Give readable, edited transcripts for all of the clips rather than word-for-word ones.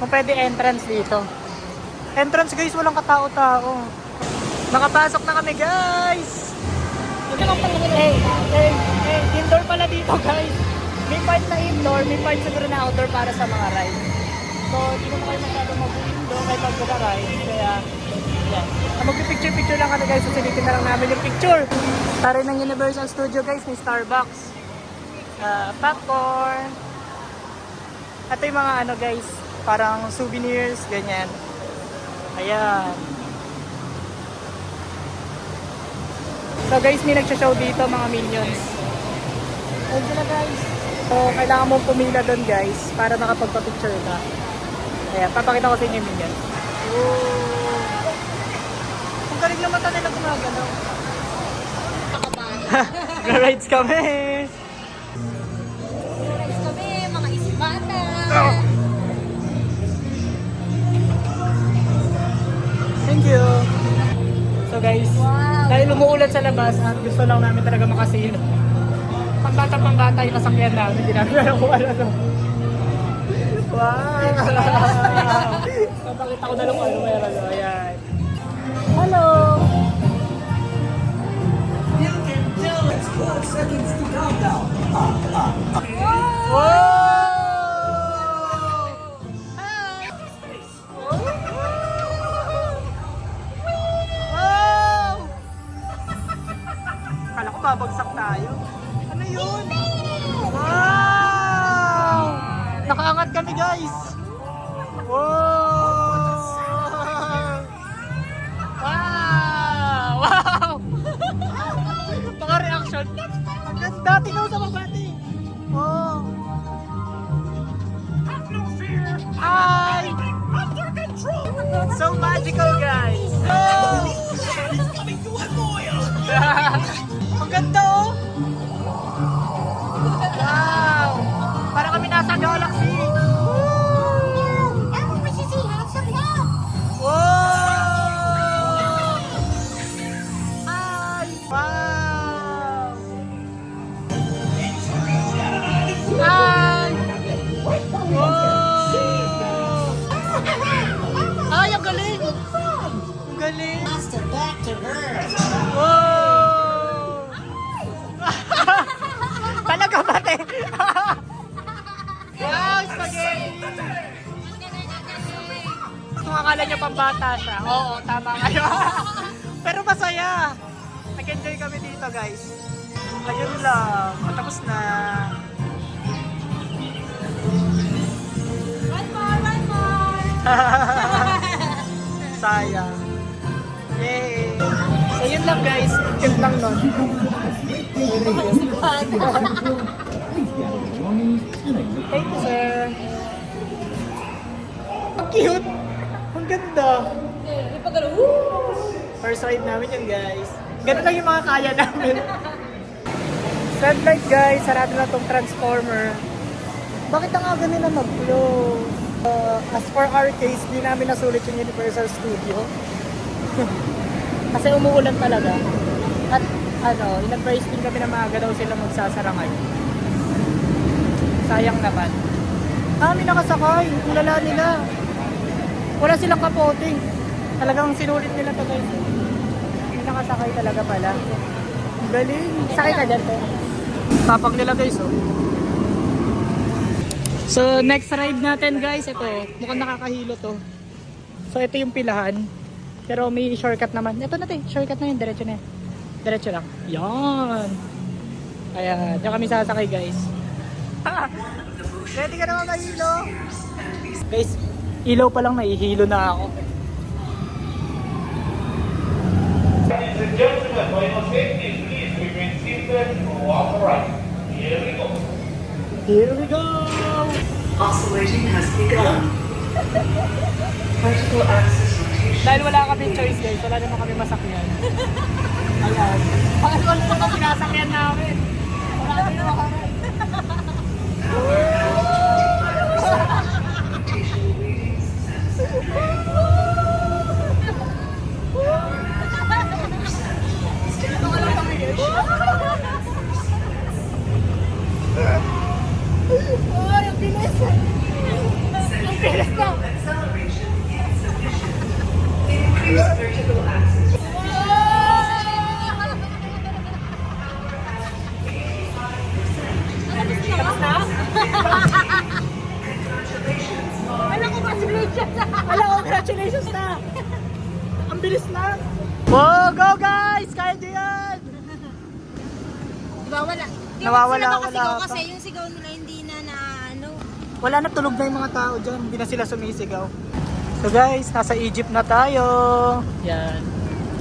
Kung pwede entrance dito. Entrance guys, walang katao-tao. Nakapasok na kami guys! Indoor pala dito guys. May part na indoor, may part siguro na outdoor para sa mga ride. So, hindi naman kayo masyadong mag-indoor kahit mag-ride. Kaya, yan. Mag-picture-picture lang kami guys. Susulitin na lang namin yung picture. Tara ng Universal Studio guys, may Starbucks. Popcorn. Ito yung mga ano guys, parang souvenirs, ganyan. Ayan. So guys, may nagsha-show dito mga Minions. Ayun sila guys. So kailangan mong pumila doon guys para makapagpa-picture ka. Ayan, papakita ko sa inyo yung Minions. Ang galing na mata nila gumagalaw. Rides kami! Rides kami, mga isbata! Thank you! So guys, Wow. dahil umuulan sa labas at gusto lang namin talaga makasino. Pambata yung nasakyan namin, hindi namin alam kung ano to. Wow! Papakita ko na lang kung ano meron. Ayan. Hello! You can do it! 12 seconds to countdown. Wow! Wow! Kala ko babagsak tayo. Ano yun? Wow! Nakaangat kami guys! Wow! Wow! Wow! Mga reaction. Ang ganda! Tingnan mo sa mabati! Oh! Hi! Under control! So magical guys! Oh! Ang ganda oh! Wow! Para kami nasa galaxy! Wow! Hi! Wow! Hi! Wow! Ay, ang galing! Ang galing! Back to Earth. Wow! Talaga ba, te? Wow, spaghetti! Kung akala nyo pambata siya, oo, tama kayo. Pero masaya. Nag-enjoy kami dito, guys. Ayun lang, matapos na. One more! Sayang. Yay! So yun lang guys, cute lang nun. Thank you sir. Ang cute! Ang ganda! First ride namin yun guys. Ganun lang yung mga kaya namin. Red light guys, sarado na tong transformer. Bakit ang aga nila mag-flow? As for our case, di namin nasulit yung Universal Studio. Kasi umuulan talaga. At ano, in-advise din kami na maaga daw sila magsasara ngayon. Sayang naman. May nakasakay. Ang lala nila. Wala silang kapote. Talagang sinulit nila to guys. May nakasakay talaga pala. Galing. Sakay ka dyan to. Tapang nila guys oh. So next ride natin guys, ito. Mukhang nakakahilo to. So ito yung pilahan. Pero may shortcut naman. Ito na te, shortcut na yun. Diretso na yan. Diretso lang. Yan. Ayan, diyan kami sasakay guys. Ready ka naman mahilo? Guys, ilaw pa lang nahihilo na ako. Ladies and gentlemen, for your safety, please remain seated and walk right. Here we go. Here we go! Oscillating has begun. Vertical axis rotation. Dahil wala kami choice guys, wala naman kami masakyan. Ayan. Ano pa kami sinasakyan namin? Wala naman kami. Rotation readings Dito ka lang kami guys. Ay, ang bilis! Ang bilis na! bilis na! Wow, go guys! Kaya nyo yan! Diba wala? Nawawala, Sila ba wala kasigaw pa. kasi yung sigaw nila hindi na ano. Wala na, tulog na yung mga tao dyan. Hindi na sila sumisigaw. So guys, nasa Egypt na tayo. Yan.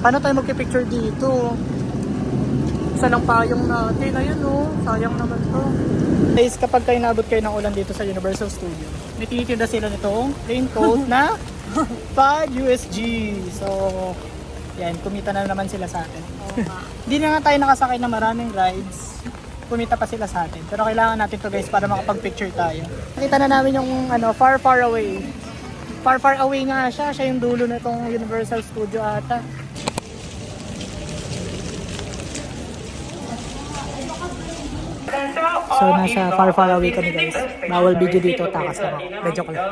Paano tayo magpipicture dito? Isa lang payong natin. Ayun oh, sayang naman to. Guys, kapag kayo naabot kayo ng ulan dito sa Universal Studio, may tinitinda sila nitong raincoat na 5 USG. So, yan, kumita na naman sila sa atin. Hindi na nga tayo nakasakay ng maraming rides. Kumita pa sila sa atin. Pero kailangan natin to guys para makapag-picture tayo. Nakita na namin yung ano, far far away. Far far away nga siya. Siya yung dulo na itong Universal Studio ata. So nasa far far away kami guys. Bawal video dito, takas lang ako. Medyo ko lang.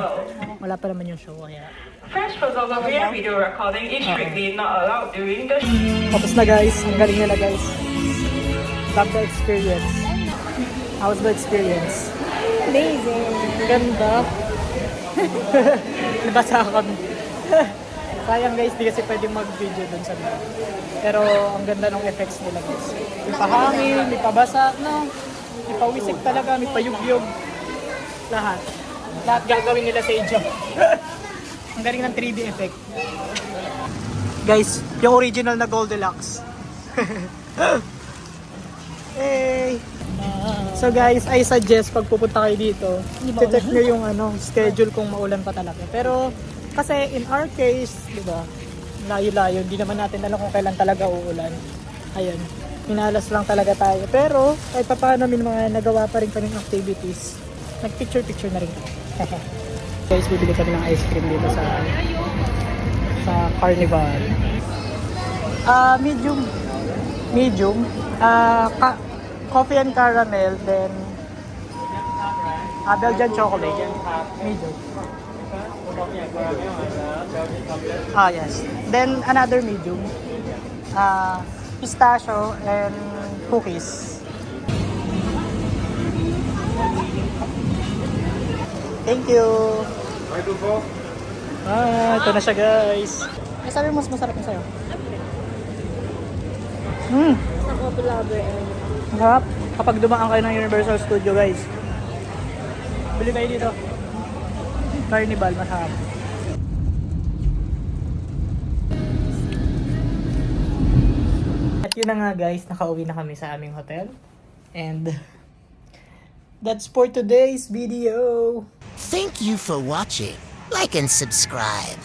Wala pa naman yung show kaya. French photography and video recording is strictly not allowed during the Tapos na guys. Ang galing nila guys. Love the experience. How's the experience? Amazing. Ganda. Nabasa kami. Sayang guys, di kasi pwedeng mag-video dun sa loob. Pero ang ganda ng effects nila guys. May pahangin, may pabasa, no? May pawisik talaga, may payugyog. Lahat. Lahat gagawin nila sa Egypt. Ang galing ng 3D effect. Guys, yung original na Goldilocks. Hey! So guys, I suggest pag pupunta kayo dito, check nyo yung schedule kung maulan pa talaga. Pero kasi in our case, di ba, layo-layo, hindi naman natin alam kung kailan talaga uulan. Ayun, minalas lang talaga tayo. Pero kahit pa paano may mga nagawa pa rin kaming activities. Nag-picture-picture na rin. Guys, bibili kami ng ice cream dito sa Carnival. Medium. Medium. Coffee and caramel, then Belgian chocolate. Medium. Yes. Then another medium. Pistachio and cookies. Thank you. Ito na siya guys. Sabi mo mas masarap na sa'yo. Ako lover and Masarap. Kapag dumaan kayo ng Universal Studio guys, bili kayo dito. Carnival, masarap. At yun na nga guys, nakauwi na kami sa aming hotel. And that's for today's video. Thank you for watching. Like and subscribe.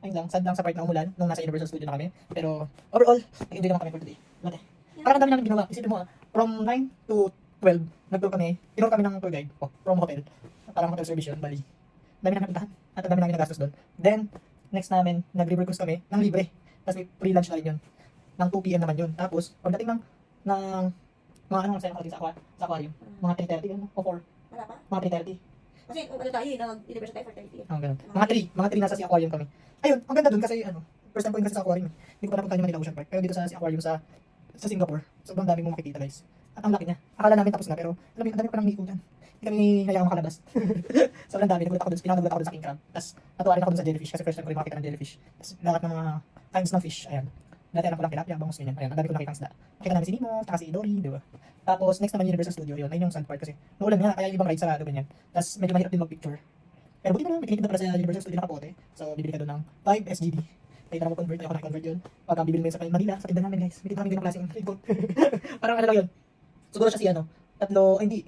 Ayun lang, sad lang sa part na umulan nung nasa Universal Studio na kami. Pero overall, nag-enjoy naman kami for today. Lote. Parang ang dami namin ginawa. Isipin mo from 9 to 12, nag-tour kami. Tinur kami ng tour guide from hotel. Parang hotel service yun, Bali. Dami namin puntahan. At ang dami namin nagastos doon. Then, next namin, nag-river cruise kami ng libre. Tapos may free lunch na rin yun. Ng 2 p.m. naman yun. Tapos, pagdating ng mga anong masaya nakalagay sa aquarium. Mga 3:30 yun, o 4. wala pa. Mga 3:30. Kasi ano tayo, nag-deliver tayo for 30. Ganun. Mga 3 nasa si aquarium kami. Ayun, ang ganda dun kasi first time ko yun kasi sa aquarium. Hindi ko pa napunta yung Manila Ocean Park. Pero dito sa si aquarium sa Singapore, sobrang daming mo makikita guys. At ang laki niya. Akala namin tapos na pero alam mo, ang dami pa nang hiko dyan. Hindi kami hayaang makalabas. sobrang dami. Nagulat ako dun. Nagulat ako dun sa king crab. Tapos natuwa rin ako dun sa jellyfish kasi first time ko rin makakita ng jellyfish. Tapos lahat ng mga kinds ng fish. Ayan. Dati alam ko lang tilapia, bangus ganyan. Ayan, ang dami ko nakita ng isda. Nakita namin si Nemo, tsaka si Dory, di ba? Tapos next naman Universal Studio yun. Ayun yung sand part kasi naulan nga, kaya yung ibang ride sarado ganyan. Tapos medyo mahirap din mag-picture. Pero buti na lang, may tinitinda pala sa Universal Studio na kapote. So bibili ka doon ng 5 SGD. Kaya na convert ako na-convert yun. Pagka bibili mo yun sa Manila, sa tindahan namin guys. May tindahan namin ganang klaseng raincoat. Parang ano lang yun. Siguro siya si tatlo, hindi.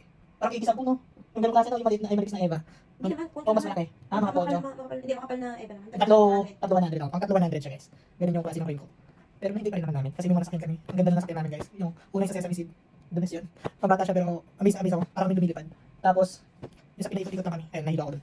Parang ikisampu no? Yung ganong klase daw, yung maliit na Emirates na Eva. Hindi naman, O mas malaki. Mga poncho. Hindi, makapal na Eva naman. Tatlo 100 lang. Pang tatlo 100 siya guys. Ganun yung klase ng raincoat. Pero hindi pa rin naman namin. Kasi may mga nasakyan kami. Ang ganda na nasakyan namin guys. Yung unang sa Sesame Seed. The best yun. Pabata siya pero amaze ako. Parang may lumilipad. Tapos, yung sa pinaikot-ikot na kami. Ayun, nahilo ako dun.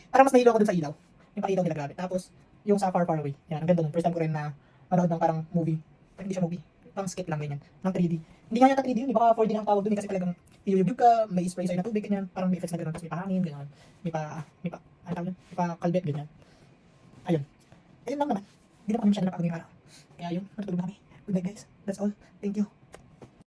Parang mas nahilo ako dun sa ilaw. Yung pang ilaw nila grabe. Tapos, yung sa Far Far Away. Yan, ang ganda nun. First time ko rin na manood ng parang movie. Pero hindi siya movie. Pang skit lang ganyan. Ng 3D. Hindi nga yata 3D yun. Baka 4D ang tawag dun kasi talagang iyuyug ka, may spray sa'yo na tubig, ganyan. Parang may effects na gano'n. Tapos may pahangin, ganyan. May kalbet, ganyan. Ayun. Ayun lang naman. Hindi naman kami masyado napakagawin araw. Kaya yun, matutulog na kami. Good night guys. That's all. Thank you.